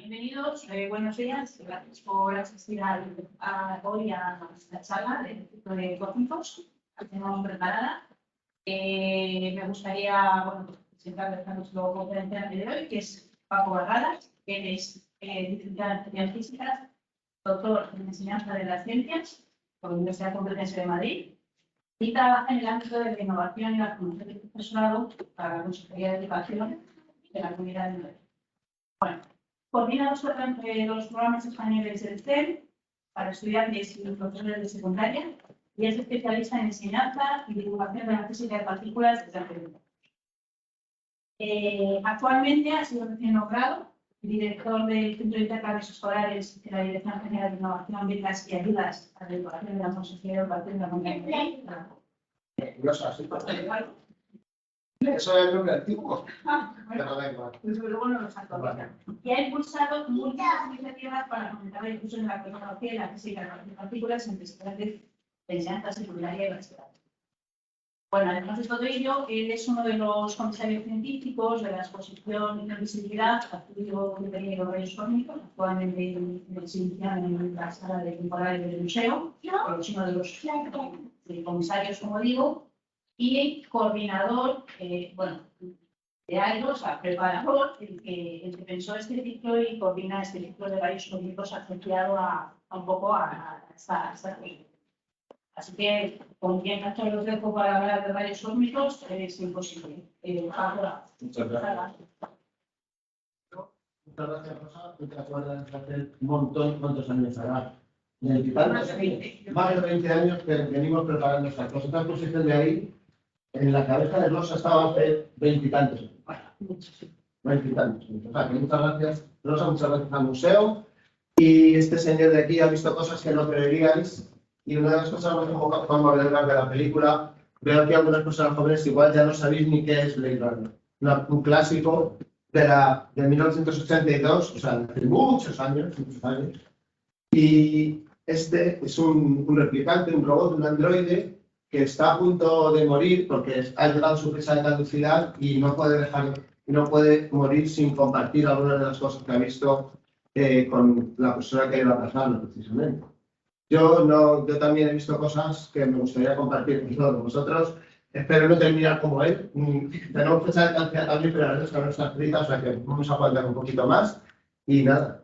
Bienvenidos, buenos días, gracias por asistir hoy a la charla del ciclo de cósmicos que tenemos preparada. Me gustaría presentar a nuestro conferenciante de hoy, que es Paco Barradas, que es licenciado en Ciencias Físicas, doctor en Enseñanza de las Ciencias por la Universidad Complutense de Madrid y trabaja en el ámbito de la innovación y la formación del profesorado para la Consejería de Educación de la Comunidad de Madrid. Bueno, coordina los programas españoles del CEM para estudiantes y profesores de secundaria y es especialista en enseñanza y divulgación de la física de partículas desde hace 20 años. Actualmente ha sido recién nombrado director del Centro de Intercambios Escolares de la Dirección General de Innovación, Becas y Ayudas a la Educación de la Consejería de Educación de la Comunidad de Madrid. Eso es el nombre antiguo. Pero da igual. Desde luego no los actualiza. Y ha impulsado múltiples iniciativas para fomentar el uso de la tecnología y la física de partículas en estudiantes de enseñanza secundaria y bachillerato. Bueno, además de todo ello, él es uno de los comisarios científicos de la exposición Invisibilidad, estudio de los rayos cósmicos, actualmente en exhibición en la sala de temporales del museo. Es uno de los comisarios, como digo, y coordinador, de algo, o sea, preparador, el que pensó este ciclo y coordina este ciclo de rayos cósmicos asociado un poco a esta cuestión. Así que, con quien no los dejo para hablar de rayos cósmicos, es imposible. Muchas gracias. Muchas gracias, Rosa. Tú te acuerdas de hace ¿cuántos años hará? Más de 20 años que venimos preparando estas cosas. Esta exposición de ahí, en la cabeza de Rosa estaba hace 20 y tantos. 20 y tantos. O sea, que muchas gracias, Rosa, muchas gracias al museo. Y este señor de aquí ha visto cosas que no creeríais. Y una de las cosas más enfocadas cuando hablar de la película, veo que algunas personas jóvenes igual ya no sabéis ni qué es Blade Runner. Un clásico de 1982, o sea, hace muchos años. Y este es un replicante, un robot, un androide que está a punto de morir porque ha llegado a su fecha de caducidad y no puede morir sin compartir algunas de las cosas que ha visto con la persona que iba a pasarlo, precisamente. Yo también he visto cosas que me gustaría compartir con todos vosotros. Espero no terminar como él. Tenemos fecha de caducidad también, pero la verdad es que no está escrita, o sea que vamos a aguantar un poquito más. Y nada.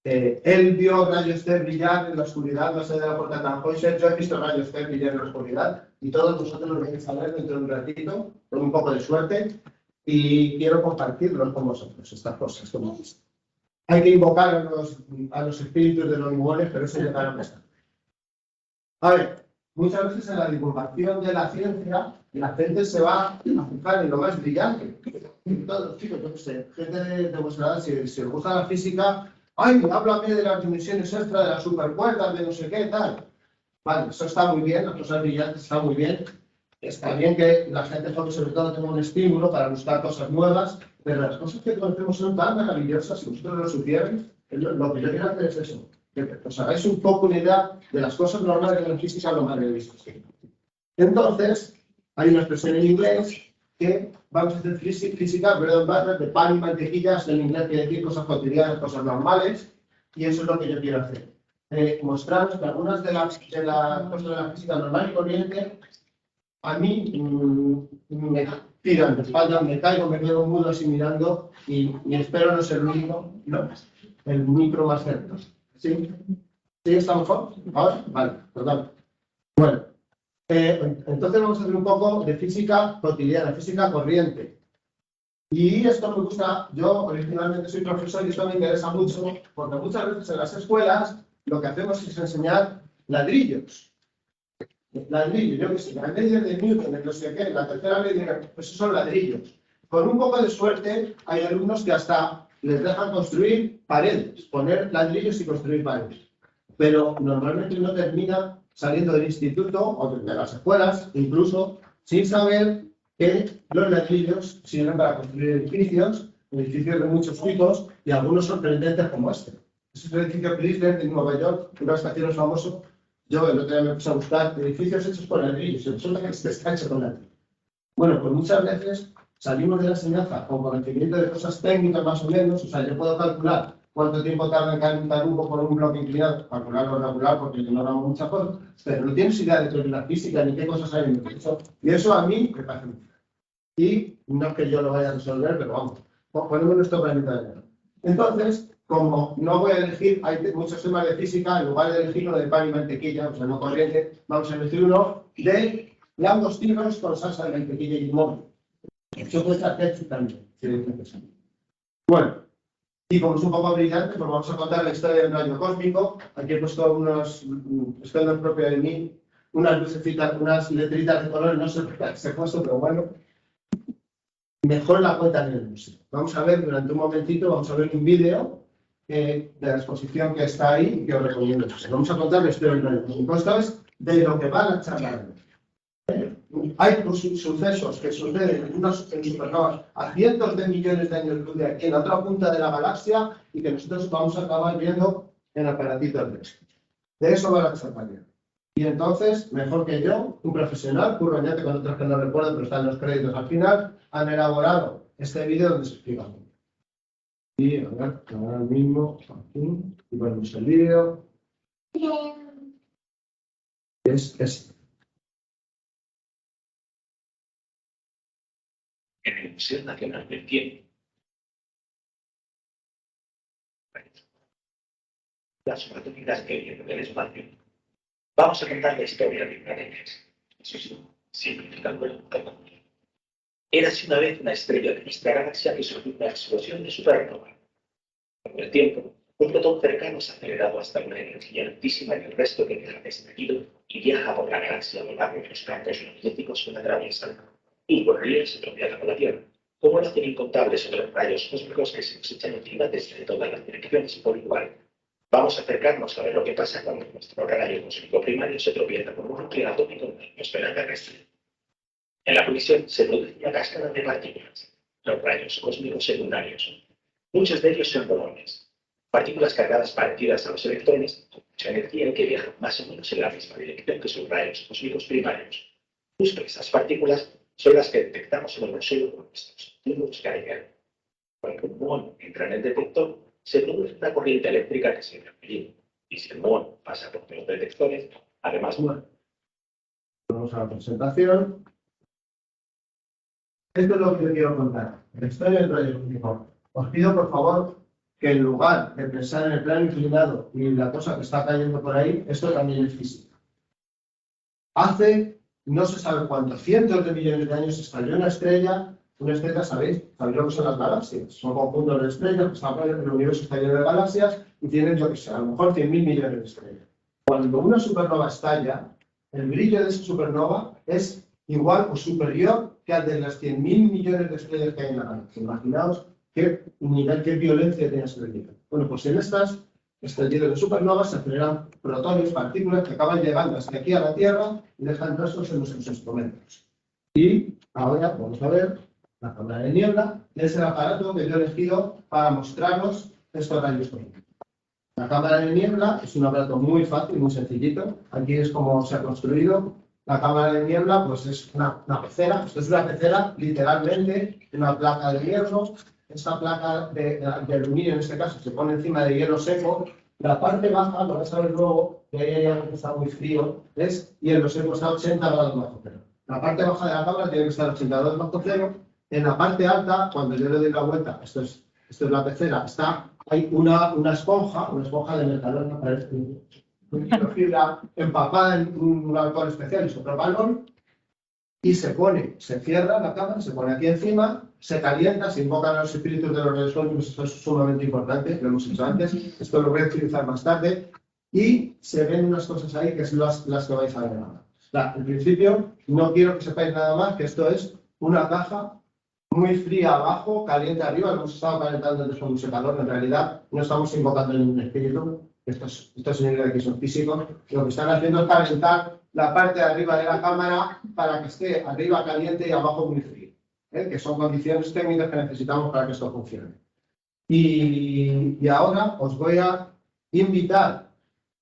Él vio rayos C brillar en la oscuridad, no sé de la puerta tan Poisson. Yo he visto rayos C brillar en la oscuridad y todos vosotros lo vais a ver dentro de un ratito, con un poco de suerte, y quiero compartirlos con vosotros, estas cosas. Hay que invocar a los espíritus de los iguales, pero eso ya claro que está. A ver, muchas veces en la divulgación de la ciencia, la gente se va a fijar en lo más brillante. Todos los chicos, yo qué sé, gente de vuestra edad, si os gusta la física, ¡ay, háblame de las dimensiones extra, de las supercuerdas, de no sé qué, tal! Vale, eso está muy bien, las cosas brillantes está muy bien. Está bien que la gente joven sobre todo tenga un estímulo para buscar cosas nuevas, pero las cosas que conocemos son tan maravillosas, si vosotros lo supierais, lo que yo quiero hacer es eso, que os hagáis un poco una idea de las cosas normales de la física, lo maravillosas. Entonces, hay una expresión en inglés que vamos a hacer física, de pan y mantequillas, en inglés quiere decir cosas cotidianas, cosas normales, y eso es lo que yo quiero hacer. Mostraros que algunas de las cosas de la física normal y corriente a mí me tiran de espalda, me caigo, me quedo mudo así mirando y espero no ser el único, no, el micro más cerca. ¿Sí? ¿Sí está mejor? ¿Ahora? Vale, perdón. Bueno, entonces vamos a hacer un poco de física cotidiana, física corriente. Y esto me gusta, yo originalmente soy profesor y esto me interesa mucho porque muchas veces en las escuelas lo que hacemos es enseñar ladrillos. Ladrillos, yo que sé, las leyes de Newton, no sé qué, la tercera ley de pues esos son ladrillos. Con un poco de suerte hay alumnos que hasta les dejan construir paredes, poner ladrillos y construir paredes. Pero normalmente uno termina saliendo del instituto o de las escuelas, incluso sin saber que los ladrillos sirven para construir edificios de muchos tipos y algunos sorprendentes como este. Este es el edificio Chrysler de Nueva York, un rascacielos famoso. Yo el otro día me puse a buscar edificios hechos con ladrillos y resulta que este está hecho con ladrillos. Bueno, pues muchas veces salimos de la enseñanza con conocimiento de cosas técnicas más o menos, o sea, yo puedo calcular cuánto tiempo tarda en caer un tarugo por un bloque inclinado, calcularlo regular porque ignoramos muchas cosas, pero no tienes idea de teoría física ni qué cosas hay en eso. Y eso a mí me parece muy fácil. Y no es que yo lo vaya a resolver, pero vamos, ponemos nuestro planeta de guerra. Entonces, como no voy a elegir, hay muchos temas de física, en lugar de elegir uno de pan y mantequilla, o sea, no corriente, vamos a elegir uno de langostinos con salsa de mantequilla y limón. Eso puede estar ketchup también, si es necesario. Bueno, y como es un poco brillante, pues vamos a contar la historia del rayo cósmico. Aquí he puesto esto no es propio de mí, unas lucecitas, unas letritas de color, no sé por qué se ha puesto, pero bueno. Mejor la cuentan en el museo. Vamos a ver durante un momentito, vamos a ver un vídeo de la exposición que está ahí y que os recomiendo. Vamos a contar la historia del rayo cósmico. Esto es de lo que va la charla. Hay sucesos que suceden en supernovas a cientos de millones de años luz de aquí en la otra punta de la galaxia y que nosotros vamos a acabar viendo en aparatitos de esto. De eso va la charla. Y entonces, mejor que yo, un profesional, Curro Añate, con otros que no recuerdo, pero están los créditos al final, han elaborado este vídeo donde se explica. Y a ver, ahora mismo, aquí, y ponemos el vídeo. Es este. En el Museo Nacional del Tiempo. Las oportunidades que vienen del espacio. Vamos a contar la historia de una de ellas. Eso sí, significando el mundo. Érase una vez una estrella de nuestra galaxia que sufrió una explosión de supernova. Con el tiempo, un protón cercano se ha acelerado hasta una energía altísima en el resto que deja estallido y viaja por la galaxia a lo largo de los campos magnéticos que la atraviesan. Y por ello se tropieza con la Tierra, como lo hacen incontables otros rayos cósmicos que se nos echan encima desde todas las direcciones y por igual. Vamos a acercarnos a ver lo que pasa cuando nuestro rayo cósmico primario se tropieza con un núcleo atómico en la atmósfera terrestre. En la colisión se produce una cascada de partículas, los rayos cósmicos secundarios. Muchos de ellos son bolones, partículas cargadas parecidas a los electrones, con mucha energía que viajan más o menos en la misma dirección que sus rayos cósmicos primarios. Justo esas partículas son las que detectamos en el museo con nuestros tubos Geiger. Cuando un muón entra en el detector, se produce una corriente eléctrica que se transfiere, y si el muón pasa por los detectores, además muere. Vamos a la presentación. Esto es lo que yo quiero contar. La historia del rayo cósmico. Os pido, por favor, que en lugar de pensar en el plano inclinado y la cosa que está cayendo por ahí, esto también es física. Hace no se sabe cuántos cientos de millones de años estalló una estrella, ¿sabéis? ¿Sabéis lo que son las galaxias? Son conjuntos de estrellas que están en el universo está lleno de galaxias y tienen, yo que sé, a lo mejor 100.000 millones de estrellas. Cuando una supernova estalla, el brillo de esa supernova es igual o superior que al de las 100.000 millones de estrellas que hay en la galaxia. Imaginaos qué nivel, qué violencia tiene ese brillo. Bueno, pues en estas estallidos de supernovas se aceleran protones, partículas que acaban llegando hasta aquí a la Tierra y dejan rastros en nuestros instrumentos. Y ahora vamos a ver la cámara de niebla, que es el aparato que yo he elegido para mostraros estos rayos cósmicos. La cámara de niebla es un aparato muy fácil, muy sencillito. Aquí es como se ha construido. La cámara de niebla pues es una pecera. Esto es una pecera, literalmente, una placa de hierro. Esta placa de aluminio, en este caso, se pone encima de hielo seco. La parte baja, lo vais a ver luego, que ahí hay algo que está muy frío, es hielo seco, está a 80 grados bajo cero. La parte baja de la cámara tiene que estar a 80 grados bajo cero. En la parte alta, cuando yo le doy la vuelta, esto es la pecera, hay una esponja de Mercadona, parece una fibra empapada en un alcohol especial, isopropalol, y se cierra la cámara, se pone aquí encima, se calienta, se invocan a los espíritus de los rayos cósmicos, esto es sumamente importante, lo hemos hecho antes, esto lo voy a utilizar más tarde, y se ven unas cosas ahí que son las que vais a ver ahora. En principio, no quiero que sepáis nada más que esto es una caja muy fría abajo, caliente arriba, lo hemos estado calentando antes con mucho calor, en realidad no estamos invocando ningún espíritu, estos señores de aquí son físicos, lo que están haciendo es calentar la parte de arriba de la cámara para que esté arriba caliente y abajo muy frío, que son condiciones técnicas que necesitamos para que esto funcione. Y ahora os voy a invitar,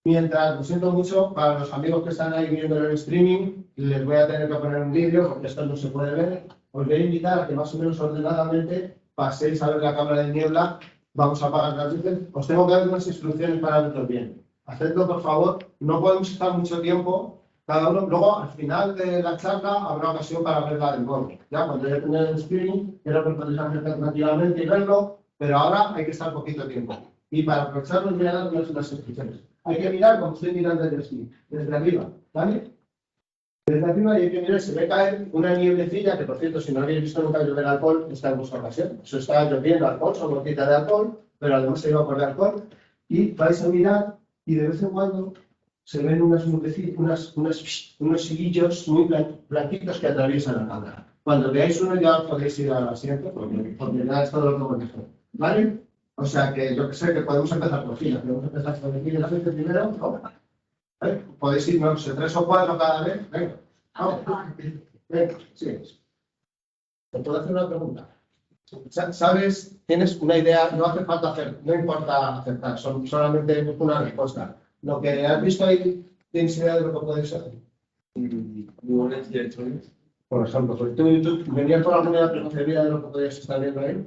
mientras, lo siento mucho, para los amigos que están ahí viendo el streaming, les voy a tener que poner un vídeo porque esto no se puede ver. Os voy a invitar a que más o menos ordenadamente paséis a ver la cámara de niebla vamos a pagar las luces, os tengo que dar unas instrucciones para verlo bien. Hacedlo, por favor, no podemos estar mucho tiempo, cada uno, luego al final de la charla habrá ocasión para verla de nuevo. Ya cuando ya tenga el streaming, creo que podéis hacer alternativamente y verlo, pero ahora hay que estar poquito tiempo. Y para aprovecharlo, voy a dar unas instrucciones. Hay que mirar como estoy mirando desde arriba, ¿vale? Desde arriba hay que mirar, se ve caer una nieblecilla, que por cierto, si no habéis visto nunca llover alcohol, está en vuestra ocasión. Eso está lloviendo alcohol, son gotitas de alcohol, pero además se lleva por el alcohol. Y vais a mirar, y de vez en cuando se ven unos hilillos muy blanquitos que atraviesan la cámara. Cuando veáis uno ya podéis ir al asiento, porque ya es todo lo que hemos dicho. ¿Vale? O sea que yo que sé que podemos empezar por fila. Podemos empezar por aquí la gente primero, ¿no? ¿Vale? Podéis ir, no sé, 3 o 4 cada vez. Venga. Vamos. Venga, sí. ¿Te puedo hacer una pregunta? ¿Sabes? Tienes una idea, no hace falta hacer, no importa aceptar, solamente una respuesta. Lo que has visto ahí, ¿tienes idea de lo que puede ser? Muones y electrones. Por ejemplo, pues tú venías por alguna idea preconcebida de lo que podías estar viendo ahí.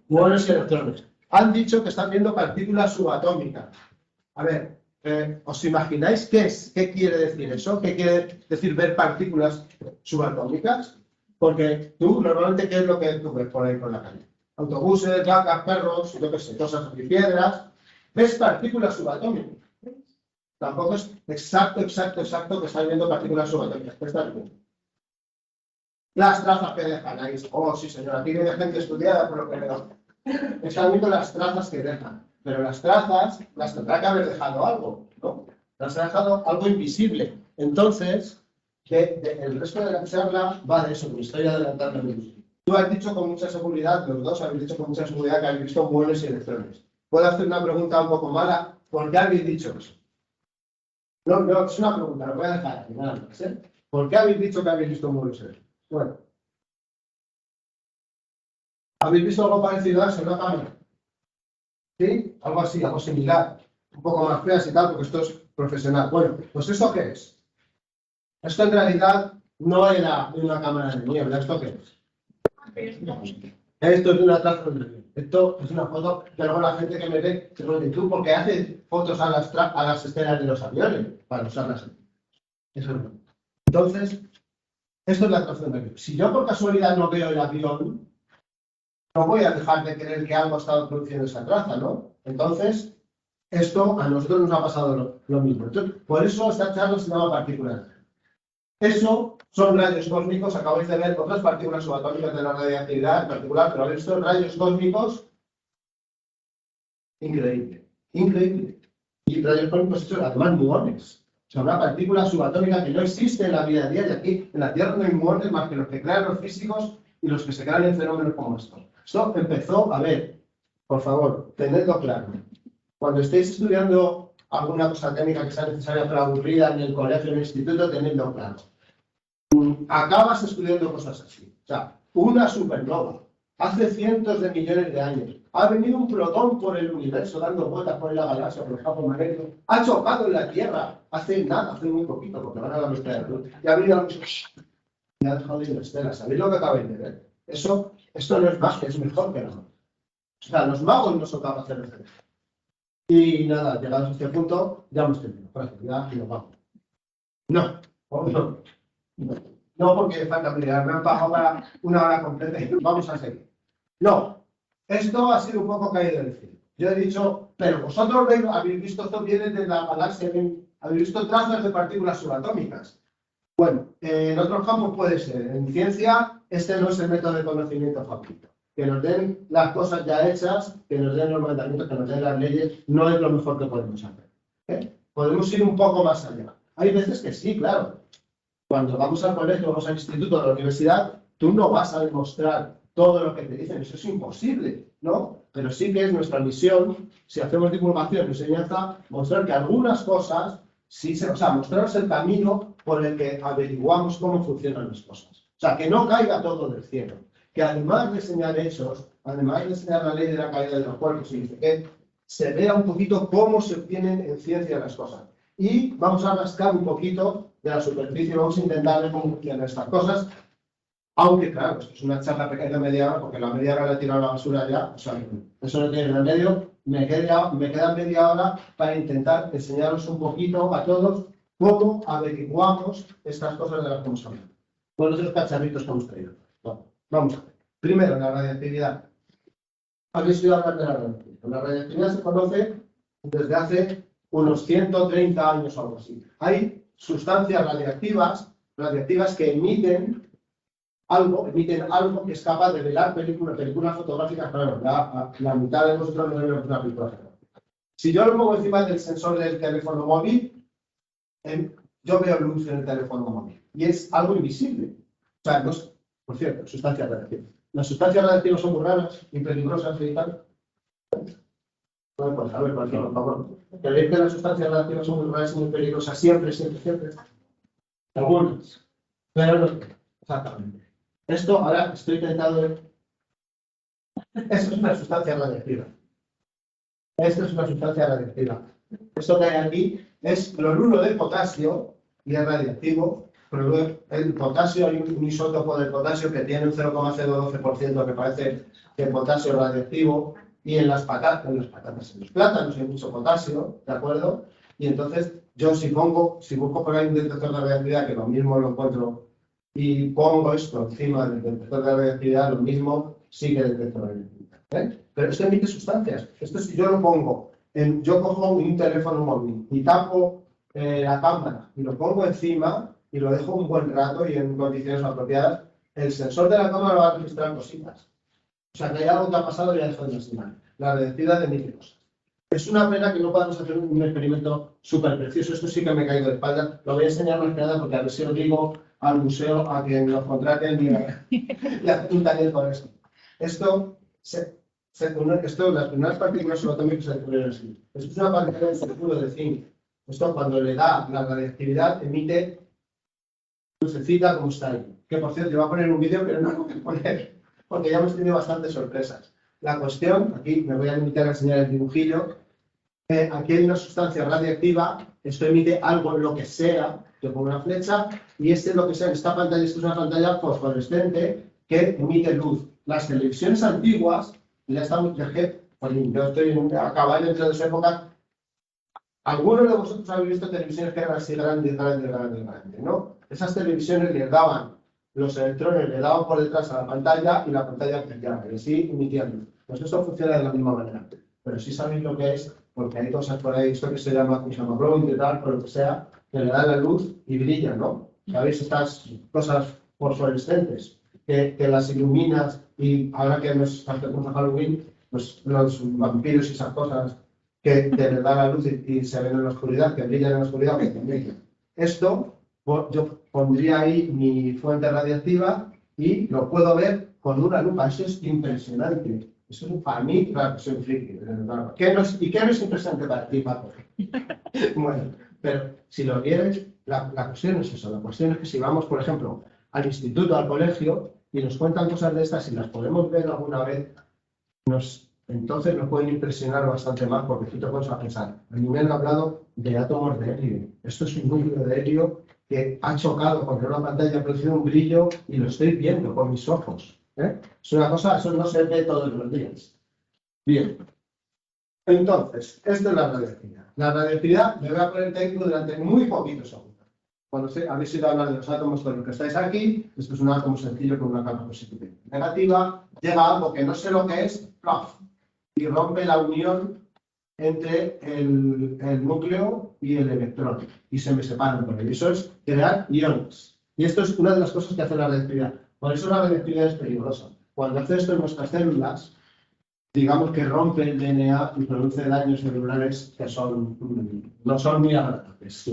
Muones y electrones. Han dicho que están viendo partículas subatómicas. A ver, ¿os imagináis qué quiere decir eso? ¿Qué quiere decir ver partículas subatómicas? Porque tú, normalmente, ¿qué es lo que tú ves por ahí por la calle? Autobuses, vacas, perros, yo qué sé, cosas así, piedras. ¿Ves partículas subatómicas? Tampoco es exacto que estás viendo partículas subatómicas. Las trazas que dejan ahí. Oh, sí, señora, aquí hay gente estudiada por lo que veo. Están viendo las trazas que dejan. Pero las trazas las tendrá que haber dejado algo, ¿no? Las ha dejado algo invisible. Entonces, el resto de la charla va de eso, me estoy adelantando. Tú has dicho con mucha seguridad, los dos habéis dicho con mucha seguridad que habéis visto muones y electrones. ¿Puedo hacer una pregunta un poco mala? ¿Por qué habéis dicho eso? No, es una pregunta, lo voy a dejar aquí, nada más, ¿eh? ¿Por qué habéis dicho que habéis visto muones y electrones? Bueno. ¿Habéis visto algo parecido a eso en la cámara? ¿Sí? Algo así, algo similar. Un poco más feas y tal, porque esto es profesional. Bueno, pues ¿esto qué es? Esto en realidad no era una cámara de niebla. ¿Esto qué es? Esto es una traza de niebla. Esto es una foto que luego la gente que me ve se pone tú porque hace fotos a las estelas de los aviones para usarlas aquí. Eso no. Entonces, esto es la traza de niebla. Si yo por casualidad no veo el avión, no voy a dejar de creer que algo ha estado produciendo esa traza, ¿no? Entonces, esto a nosotros nos ha pasado lo mismo. Entonces, por eso esta charla se llama partículas. Eso son rayos cósmicos. Acabáis de ver otras partículas subatómicas de la radiactividad en particular, pero estos rayos cósmicos, increíble, increíble. Y rayos cósmicos hechos además muones. O sea, una partícula subatómica que no existe en la vida diaria. Aquí en la Tierra no hay muones más que los que crean los físicos y los que se crean en fenómenos como estos. Esto empezó, a ver, por favor, tenedlo claro. Cuando estéis estudiando alguna cosa técnica que sea necesaria pero aburrida en el colegio, en el instituto, tenedlo claro. Acabas estudiando cosas así. O sea, una supernova, hace cientos de millones de años, ha venido un protón por el universo dando vueltas por la galaxia, por el campo magnético, ha chocado en la Tierra, hace nada, hace muy poquito, porque van a la velocidad de la luz, y ha venido y ha dejado de ir estelas. ¿Sabéis lo que acabáis de ver? Esto no es magia, es mejor que nada. O sea, los magos no son capaces de hacer eso. Y nada, llegados a este punto, ya hemos terminado. Gracias, ya nos vamos. No, no porque falta prioridad, me han pagado para una hora completa y vamos a seguir. No, esto ha sido un poco caído del cielo. Yo he dicho, pero vosotros habéis visto esto viene de la galaxia, habéis visto trazas de partículas subatómicas. Bueno, en otros campos puede ser. En ciencia, este no es el método de conocimiento favorito. Que nos den las cosas ya hechas, que nos den los mandamientos, que nos den las leyes, no es lo mejor que podemos hacer. Podemos ir un poco más allá. Hay veces que sí, claro. Cuando vamos al colegio, vamos al instituto, a la universidad, tú no vas a demostrar todo lo que te dicen. Eso es imposible, ¿no? Pero sí que es nuestra misión, si hacemos divulgación y enseñanza, mostrar que algunas cosas, mostraros el camino por el que averiguamos cómo funcionan las cosas. O sea, que no caiga todo del cielo. Que además de enseñar hechos, además de enseñar la ley de la caída de los cuerpos, y que se vea un poquito cómo se obtienen en ciencia las cosas. Y vamos a rascar un poquito de la superficie, vamos a intentar ver cómo funcionan estas cosas. Aunque, claro, esto es una charla pequeña de media hora, porque la media hora la he tirado a la basura ya, o sea, eso no tiene remedio. Me queda media hora para intentar enseñaros un poquito a todos cómo averiguamos estas cosas de las que hemos hablado. Con los otros cacharritos que hemos traído. Bueno, vamos a ver. Primero, la radiactividad. ¿Habéis oído hablar de la radiactividad? La radiactividad se conoce desde hace unos 130 años o algo así. Hay sustancias radiactivas que emiten algo que es capaz de velar películas fotográficas. Claro, la mitad de nosotros no vemos una película fotográfica. Si yo lo pongo encima del sensor del teléfono móvil, yo veo luz en el teléfono móvil. Y es algo invisible. O sea, no es, por cierto, sustancias radiactivas. Las sustancias radiactivas son muy raras y peligrosas y tal. No, pues a ver, por favor. ¿Creéis que las sustancias radiactivas son muy raras y muy peligrosas siempre? Algunas. Pero no. Exactamente. Esto ahora estoy tentado de... Esto es una sustancia radiactiva. Esto es una sustancia radiactiva. Esto que hay aquí es cloruro de potasio y es radiactivo. El potasio, hay un isótopo del potasio que tiene un 0,012%, que parece que el potasio es radiactivo. Y en los plátanos hay mucho potasio, ¿de acuerdo? Y entonces yo si busco por ahí un detector de radiactividad, que lo mismo lo encuentro, y pongo esto encima del detector de radiactividad, lo mismo sigue el detector de radiactividad. Pero esto emite sustancias. Esto si yo lo pongo, yo cojo un teléfono móvil y tapo la cámara y lo pongo encima y lo dejo un buen rato y en condiciones apropiadas, el sensor de la cámara va a registrar cositas. O sea, que hay algo que ha pasado y ha dejado de señal. La radiactividad emite cosas. Es una pena que no podamos hacer un experimento súper precioso. Esto sí que me he caído de espalda. Lo voy a enseñar más que nada porque a ver si os digo al museo a que nos contraten y hacer un taller con esto. Esto, las primeras partículas subatómicas se descubrieron así. Esto es una partícula de sulfuro de zinc. Esto cuando le da la radiactividad emite lucecita como está ahí. Que por cierto, yo voy a poner un vídeo, pero no lo voy a poner porque ya hemos tenido bastantes sorpresas. La cuestión, aquí me voy a limitar a enseñar el dibujillo. Aquí hay una sustancia radiactiva, esto emite algo, lo que sea, yo pongo una flecha, y lo que sea, en esta pantalla, esto es una pantalla fosforescente que emite luz. Las televisiones antiguas, ya estamos, yo estoy a caballo dentro de esa época. Algunos de vosotros habéis visto televisiones que eran así grandes, ¿no? Esas televisiones les daban los electrones, le daban por detrás a la pantalla y la pantalla brillaba, y así emitían luz. Pues esto funciona de la misma manera. Pero sí sabéis lo que es, porque hay cosas por ahí, esto que se llama Kusamaglow, tal, por lo que sea, que le da la luz y brilla, ¿no? ¿Sabéis estas cosas fosforescentes que las iluminas y ahora que nos acercamos a Halloween, pues los vampiros y esas cosas que le da la luz y se ven en la oscuridad, que brillan en la oscuridad, que brillan. Esto, yo pondría ahí mi fuente radiactiva y lo puedo ver con una lupa. Eso es impresionante. Eso es para mí, claro, soy un friki. ¿Qué no es impresionante para ti, Paco? Bueno, pero si lo vieres, la cuestión no es eso. La cuestión es que si vamos, por ejemplo, al instituto, al colegio, y nos cuentan cosas de estas y las podemos ver alguna vez, entonces nos pueden impresionar bastante más porque tú te pones a pensar. A mí me han hablado de átomos de helio. Esto es un núcleo de helio que ha chocado contra una pantalla, ha producido un brillo y lo estoy viendo con mis ojos. Es una cosa, eso no se ve todos los días. Bien. Entonces, esto es la radiactividad. La radiactividad me voy a poner técnico durante muy poquitos segundos. Cuando habéis ido a hablar de los átomos con los que estáis aquí, esto es un átomo sencillo con una carga positiva y negativa, llega algo que no sé lo que es, ¡plaf! Y rompe la unión entre el núcleo y el electrón y se me separan por ahí. Eso es crear iones. Y esto es una de las cosas que hace la radiactividad. Por eso la radiactividad es peligrosa. Cuando hace esto en nuestras células, digamos que rompe el DNA y produce daños celulares que no son muy agradables.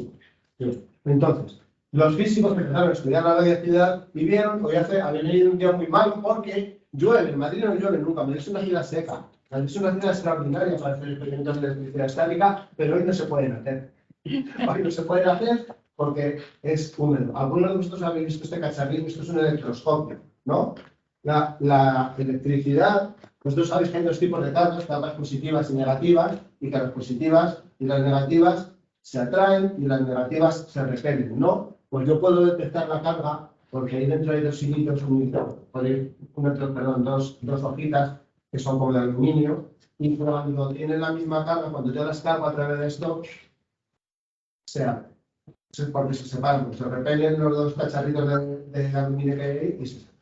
Entonces, los físicos que empezaron a estudiar la radiactividad vivieron, habían leído un día muy malo porque llueve. En Madrid no llueve nunca, Madrid es una ciudad seca. Madrid es una ciudad extraordinaria para hacer experimentos de electricidad estática, pero hoy no se pueden hacer. Hoy no se pueden hacer porque es húmedo. Algunos de vosotros habéis visto este cacharrín, esto es un electroscopio, ¿no? La electricidad, vosotros sabéis que hay dos tipos de cargas positivas y negativas, y que las positivas y las negativas se atraen y las negativas se repelen, ¿no? Pues yo puedo detectar la carga porque ahí dentro hay dos hilitos, dos hojitas que son como de aluminio, y cuando tienen la misma carga, cuando yo las cargo a través de esto, se abre. Eso es porque se separan, pues se repelen los dos cacharritos de aluminio que hay ahí y se separan.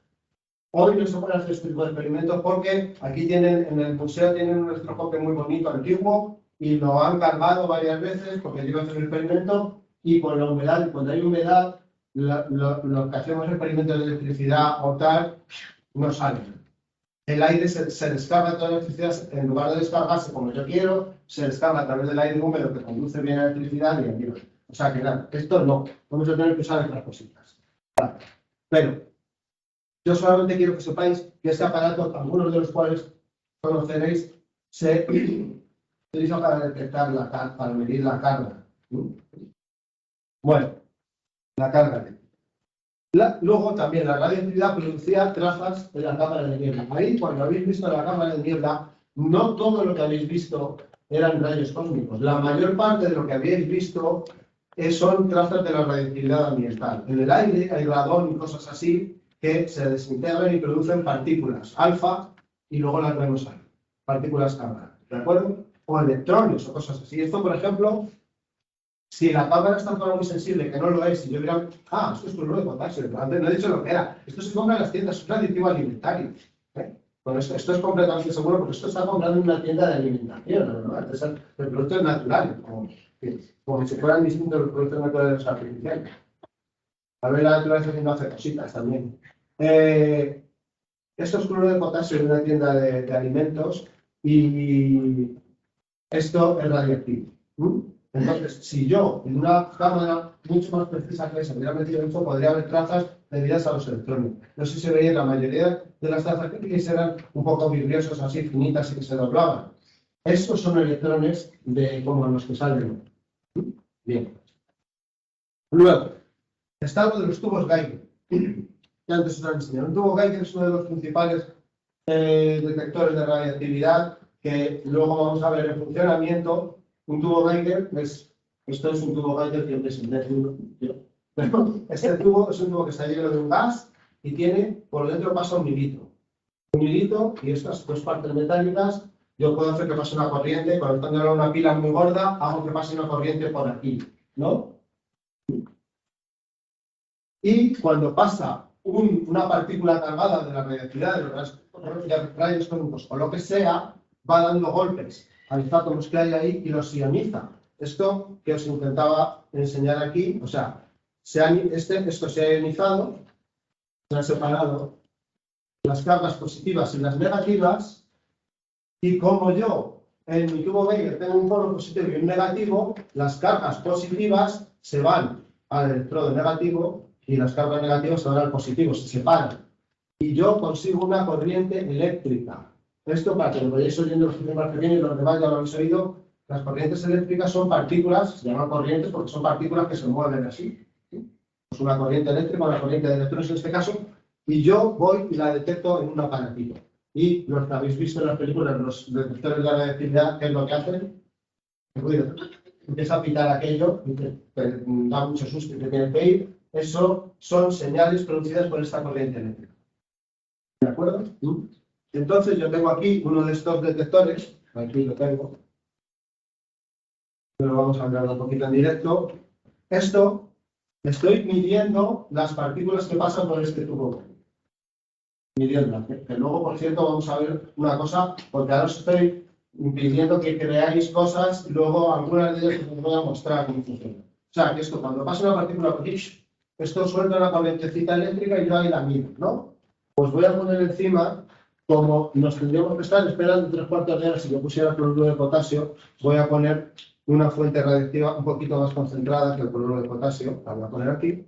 Hoy no se puede hacer este tipo de experimentos porque aquí tienen, en el museo tienen un electroscopio muy bonito, antiguo, y lo han cargado varias veces porque yo he hecho el experimento y con la humedad, cuando hay humedad, lo que hacemos experimentos de electricidad o tal, no salen. El aire se descarga toda la electricidad, en lugar de descargarse como yo quiero, se descarga a través del aire húmedo que conduce bien la electricidad y aquí no. O sea que nada, esto no, vamos a tener que usar otras cositas. Vale. Pero yo solamente quiero que sepáis que este aparato, algunos de los cuales conoceréis, se utiliza para detectar para medir la carga. Bueno, la carga. Luego también la radioactividad producía trazas en la cámara de niebla. Ahí, cuando habéis visto la cámara de niebla, no todo lo que habéis visto eran rayos cósmicos. La mayor parte de lo que habéis visto son trazas de la radioactividad ambiental. En el aire hay radón y cosas así que se desintegran y producen partículas alfa y luego las vemos ahí, partículas gamma, ¿de acuerdo? O electrones o cosas así. Esto, por ejemplo, si la cámara está tan muy sensible que no lo es, si yo diría, esto es cloruro de potasio, antes no he dicho lo que era, esto se compra en las tiendas, es un aditivo alimentario. Bueno, esto es completamente seguro porque esto está comprando en una tienda de alimentación, ¿no? El producto es natural, como si fueran distintos los productos naturales artificiales. A ver, la naturaleza haciendo hace cositas también. Esto es cloruro de potasio en una tienda de alimentos y esto es radioactivo. Entonces, si yo en una cámara mucho más precisa que esa hubiera metido esto, podría haber trazas debidas a los electrones. No sé si veis, la mayoría de las trazas que eran un poco vidriosas, así finitas y que se doblaban. Estos son electrones como los que salen. Bien. Luego, está algo de los tubos Geiger. Ya antes os lo he enseñado. Un tubo Geiger es uno de los principales detectores de radioactividad que luego vamos a ver en funcionamiento. Un tubo Geiger esto es un tubo Geiger que presenté uno. Este tubo es un tubo que está lleno de un gas y tiene, por dentro pasa un hilito. Un hilito y estas dos partes metálicas, yo puedo hacer que pase una corriente, conectándolo a una pila muy gorda, hago que pase una corriente por aquí, ¿no? Y cuando pasa una partícula cargada de la radioactividad, de los rayos cósmicos o lo que sea, va dando golpes a los átomos que hay ahí y los ioniza. Esto que os intentaba enseñar aquí, o sea, esto se ha ionizado, se han separado las cargas positivas y las negativas, y como yo en mi tubo Geiger tengo un polo positivo y un negativo, las cargas positivas se van al electrodo negativo y las cargas negativas se van al positivo, se separan. Y yo consigo una corriente eléctrica. Esto para que lo vayáis oyendo los más pequeños y los demás ya lo habéis oído. Las corrientes eléctricas son partículas, se llaman corrientes porque son partículas que se mueven así. Pues una corriente eléctrica, una corriente de electrones en este caso, y yo voy y la detecto en un aparatito. Y los que habéis visto en las películas, los detectores de la radioactividad, ¿qué es lo que hacen? Empieza a pitar aquello, y te da mucho susto y te tiene que ir. Eso son señales producidas por esta corriente eléctrica. ¿De acuerdo? Entonces yo tengo aquí uno de estos detectores, aquí lo tengo, pero vamos a hablar un poquito en directo. Esto, estoy midiendo las partículas que pasan por este tubo. Midiendo, que luego, por cierto, vamos a ver una cosa, porque ahora os estoy pidiendo que creáis cosas, y luego algunas de ellas os voy a mostrar cómo funciona. O sea, que esto, cuando pasa una partícula por aquí, esto suelta una corrientecita eléctrica y yo ahí la mido, ¿no? Pues voy a poner encima, como nos tendríamos que estar esperando 3/4 de hora si yo pusiera cloruro de potasio, voy a poner una fuente radiactiva un poquito más concentrada que el cloruro de potasio, la voy a poner aquí.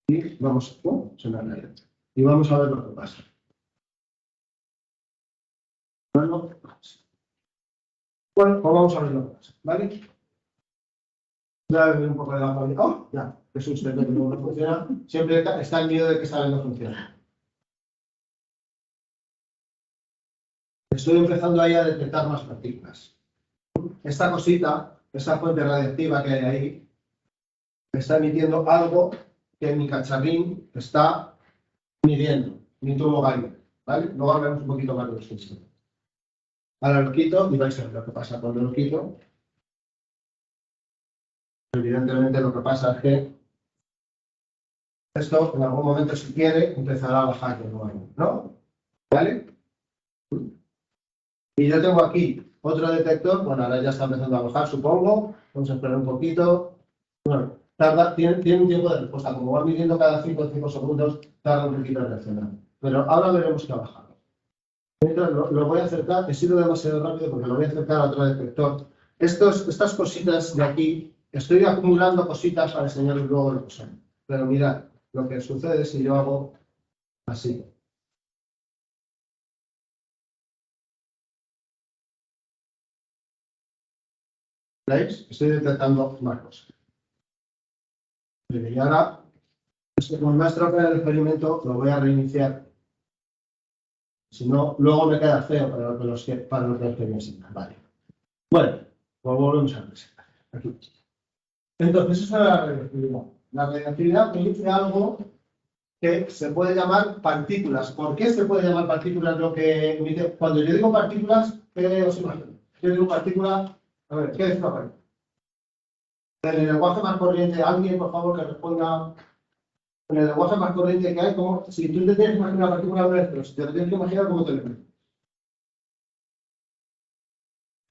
Y vamos, y vamos a ver lo que pasa. Bueno, pues vamos a ver lo que pasa, ¿vale? Ya ver un poco de la pantalla. ¡Oh! Ya, qué susto, que no funciona. Siempre está el miedo de que esta vez no funcione. Estoy empezando ahí a detectar más partículas. Esta cosita, esta fuente radiactiva que hay ahí, me está emitiendo algo que mi cacharrín está midiendo, mi tubo Geiger, ¿vale? Luego hablaremos un poquito más de los físicos. Ahora lo quito y vais a ver lo que pasa cuando lo quito. Evidentemente lo que pasa es que esto en algún momento, si quiere, empezará a bajar de nuevo, ¿no? ¿Vale? Y yo tengo aquí otro detector, bueno, ahora ya está empezando a bajar, supongo. Vamos a esperar un poquito. Bueno, tiene un tiempo de respuesta, como va midiendo cada 5 o 5 segundos, tarda un poquito en reaccionar. Pero ahora veremos que ha bajado. Mientras lo voy a acercar, he sido demasiado rápido porque lo voy a acercar a otro detector. Estas cositas de aquí, estoy acumulando cositas para enseñaros luego lo que son. Pero mirad, lo que sucede si yo hago así. ¿Veis? Estoy detectando más cosas. Y ahora, como me ha estropeado el experimento, lo voy a reiniciar. Si no, luego me queda feo para los que me enseñan. Vale. Bueno, pues volvemos a presentar. Aquí. Entonces, esa es la radioactividad. La radioactividad me dice algo que se puede llamar partículas. ¿Por qué se puede llamar partículas? Lo que me dice, cuando yo digo partículas, ¿qué os imagináis? Yo digo partícula, a ver, ¿qué es una partícula? En el lenguaje más corriente, alguien, por favor, que responda. En el lenguaje más corriente que hay, como si tú te tienes que imaginar una partícula de pero si te lo tienes que imaginar, ¿cómo te lo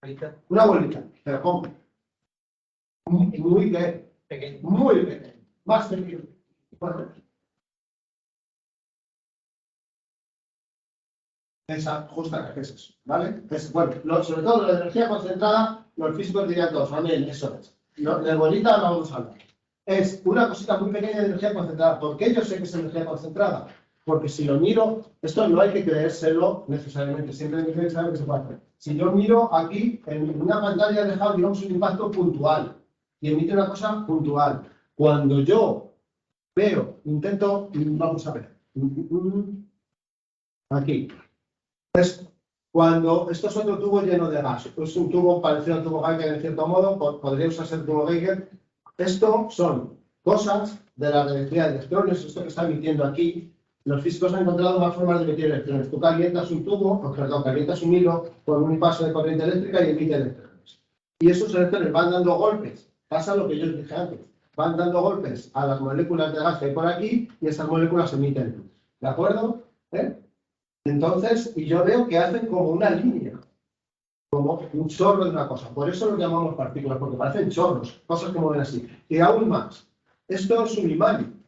imaginas? Una bolita, pero ¿cómo? Muy pequeño. Muy pequeño. Más pequeño. Bueno, esa justa que es eso, ¿vale? Bueno, sobre todo la energía concentrada, los físicos dirían todos, amén, eso es. De bolita no vamos a hablar. Es una cosita muy pequeña de energía concentrada. ¿Por qué yo sé que es energía concentrada? Porque si lo miro, esto no hay que creérselo necesariamente, siempre hay que saber que se puede hacer. Si yo miro aquí, en una pantalla he dejado, digamos, un impacto puntual y emite una cosa puntual. Cuando yo veo, intento, vamos a ver, aquí, es cuando esto es otro tubo lleno de gas, es un tubo parecido al tubo Geiger en cierto modo, podría usarse el tubo Geiger. Esto son cosas de la radioactividad de electrones, esto que está emitiendo aquí. Los físicos han encontrado más formas de emitir electrones. Tú calientas un tubo, calientas un hilo con un paso de corriente eléctrica y emite electrones. Y esos electrones van dando golpes. Pasa lo que yo os dije antes. Van dando golpes a las moléculas de gas que hay por aquí y esas moléculas emiten luz. ¿De acuerdo? Entonces, y yo veo que hacen como una línea, como un chorro de una cosa. Por eso lo llamamos partículas, porque parecen chorros, cosas que mueven así. Y aún más, esto es un imán.